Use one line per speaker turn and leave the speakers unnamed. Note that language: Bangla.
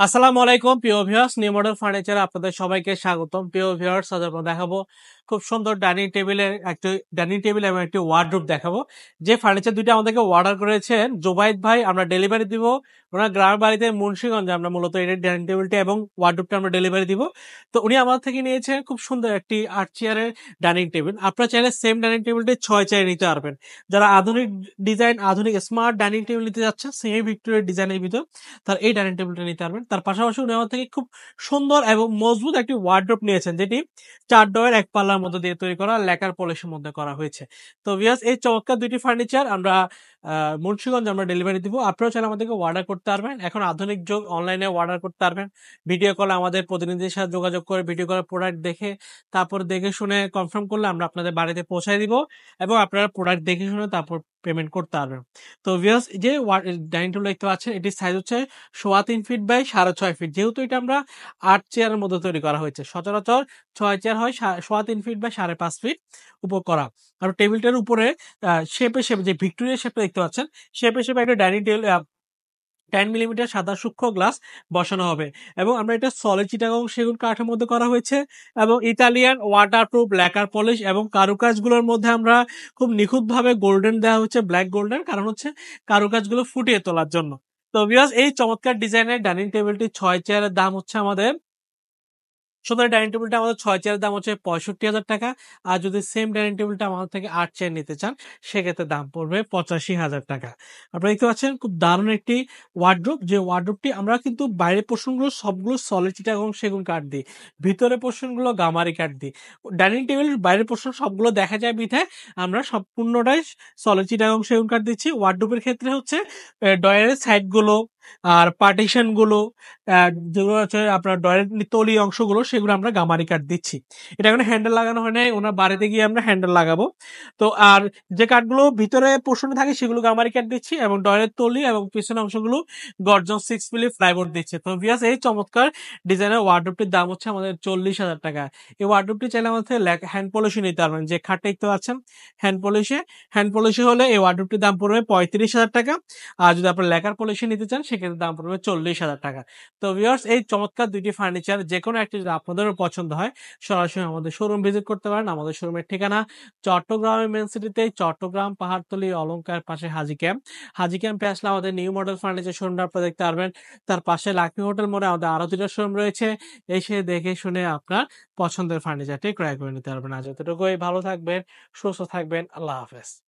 আসসালামু আলাইকুম প্রিয় ভিউয়ার্স, নিউ মডেল ফার্নিচারে আপনাদের সবাইকে স্বাগতম। প্রিয় ভিউয়ার্স, আজ আমরা দেখাবো খুব সুন্দর ডাইনিং টেবিল এবং একটি ওয়ার্ডরোব দেখাবো। যে ফার্নিচার দুইটা আমাদেরকে অর্ডার করেছেন জুবাইদ ভাই, আমরা ডেলিভারি দিব ওনার গ্রামের বাড়িতে মুন্সিগঞ্জে। আমরা মূলত এই ডাইনিং টেবিলটা এবং ওয়ার্ডরোবটা আমরা ডেলিভারি দিব। তো উনি আমার থেকে নিয়েছেন খুব সুন্দর একটি 8 চেয়ারের ডাইনিং টেবিল। আপনারা চাইলে সেম ডাইনিং টেবিলটি 6 চেয়ারে নিতে পারবেন। যারা আধুনিক ডিজাইন, আধুনিক স্মার্ট ডাইনিং টেবিল নিতে যাচ্ছে সেমি ভিক্টোরিয়ার ডিজাইনের ভিতর, তার এই ডাইনিং টেবিলটা নিতে পারবেন। তার পাশাপাশি উনি আমার থেকে খুব সুন্দর এবং মজবুত একটি ওয়ার্ডরোব নিয়েছেন, যেটি 4 ডয়ের এক পাল্লার মধ্যে দিয়ে তৈরি করা, লেকার পলিশের মধ্যে করা হয়েছে। তো ভিউয়ার্স, এই চমৎকার দুইটি ফার্নিচার আমরা মুন্সিগঞ্জ আমরা ডেলিভারি দিব। আপনারাও চাইলে আমাদেরকে অর্ডার করতে পারবেন। এখন আধুনিক যুগ, অনলাইনে অর্ডার করতে পারবেন। ভিডিও কলে আমাদের প্রতিনিধির সাথে যোগাযোগ করে ভিডিও কলে প্রোডাক্ট দেখে, তারপর দেখে শুনে কনফার্ম করলে আমরা আপনাদের বাড়িতে পৌঁছায় দিব এবং আপনারা প্রোডাক্ট দেখে শুনে তারপর পেমেন্ট করতে পারবেন। তো ভিউয়ার্স, এই যে ডাইনিং টেবিল দেখতে পাচ্ছেন, এটির সাইজ হচ্ছে 3.25 ফিট বাই 6.5 ফিট। যেহেতু এটা আমরা 8 চেয়ারের মধ্যে তৈরি করা হয়েছে, সচরাচর 6 চেয়ার হয় 3.25 ফিট বাই 5.5 ফিট উপর করা। আর টেবিলটার উপরে শেপে যে ভিক্টোরিয়া শেপটা দেখতে পাচ্ছেন, শেপে একটা ডাইনিং টেবিল 10 মিলিমিটার সাদা সূক্ষ্ম গ্লাস বসানো হবে এবং আমরা এটা সলিড চিটাগং সেগুন কাঠের মধ্যে করা হয়েছে এবং ইতালিয়ান ওয়াটারপ্রুফ ল্যাকার পলিশ এবং কারুকাজগুলোর মধ্যে আমরা খুব নিখুঁতভাবে গোল্ডেন দেওয়া হচ্ছে, ব্ল্যাক গোল্ডেন, কারণ হচ্ছে কারুকাজগুলো ফুটিয়ে তোলার জন্য। তো ভিউয়ার্স, এই চমৎকার ডিজাইনের ডাইনিং টেবিলটি 6 চেয়ারের দাম হচ্ছে আমাদের, সুতরাং ডাইনিং টেবিলটা আমাদের 6 চেয়ারের দাম হচ্ছে 65,000 টাকা। আর যদি সেম ডাইনিং টেবিলটা আমাদের থেকে 8 চেয়ার নিতে চান, সেক্ষেত্রে দাম পড়বে 85,000 টাকা। আপনারা দেখতে পাচ্ছেন খুব দারুণ একটি ওয়ার্ডরোব। যে ওয়ার্ডরোবটি আমরা কিন্তু বাইরের পোর্শনগুলো সবগুলো সলিড চিটাগং সেগুন কাঠ দিই, ভিতরের পোর্শনগুলো গামারি কাঠ দিই। ডাইনিং টেবিল বাইরের পোর্শন সবগুলো দেখা যায় বিধায় আমরা সম্পূর্ণটাই সলিড চিটাগং সেগুন কাঠ দিচ্ছি। ওয়ার্ডরোবের ক্ষেত্রে হচ্ছে ডয়ারের সাইডগুলো আর পার্টিশন গুলো, যেগুলো হচ্ছে আপনার ডয়ের তলি অংশগুলো, সেগুলো আমরা গামারি কাঠ দিচ্ছি। এটা কোনো হ্যান্ডেল লাগানো হয় নাই, ওনার বাড়িতে গিয়ে আমরা হ্যান্ডেল লাগাবো। তো আর যে কাঠগুলো ভিতরে পোর্শনে থাকে সেগুলো গামারি কাঠ দিচ্ছি এবং ডয়ের তলি এবং পিছনের অংশগুলো গর্জন 6 মিলি প্লাইবোর্ড দিচ্ছে। তো ভিউয়ার্স, এই চমৎকার ডিজাইনের ওয়ার্ডরোবটির দাম হচ্ছে আমাদের 40,000 টাকা। এই ওয়ার্ডরোবটি চাইলে আমাদের হ্যান্ড পলিশে নিতে পারবেন। যে খাটটা দেখতে পাচ্ছেন হ্যান্ড পলিশে হলে এই ওয়ার্ডরোবটির দাম পড়বে 35,000 টাকা। আর যদি আপনার লেকার পলিশে নিতে চান, সেক্ষেত্রে দাম পড়বে 40,000 টাকা। তো ভিউয়ার্স, এই চমৎকার দুইটি ফার্নিচার যে কোনো একটি যদি আপনাদেরও পছন্দ হয়, সরাসরি আমাদের শোরুম ভিজিট করতে পারেন। আমাদের শোরুমের ঠিকানা চট্টগ্রামের মেন সিটিতে, চট্টগ্রাম পাহাড়তলী অলংকার পাশে হাজি ক্যাম্পে আসলে আমাদের নিউ মডেল ফার্নিচার শোরুমটা আপনারা দেখতে পারবেন। তার পাশে লাকি হোটেল মোড়ে আমাদের আরো দুটো শোরুম রয়েছে। এসে দেখে শুনে আপনার পছন্দের ফার্নিচারটি ক্রয় করে নিতে পারবেন। আজ এতটুকুই, ভালো থাকবেন, সুস্থ থাকবেন, আল্লাহ হাফেজ।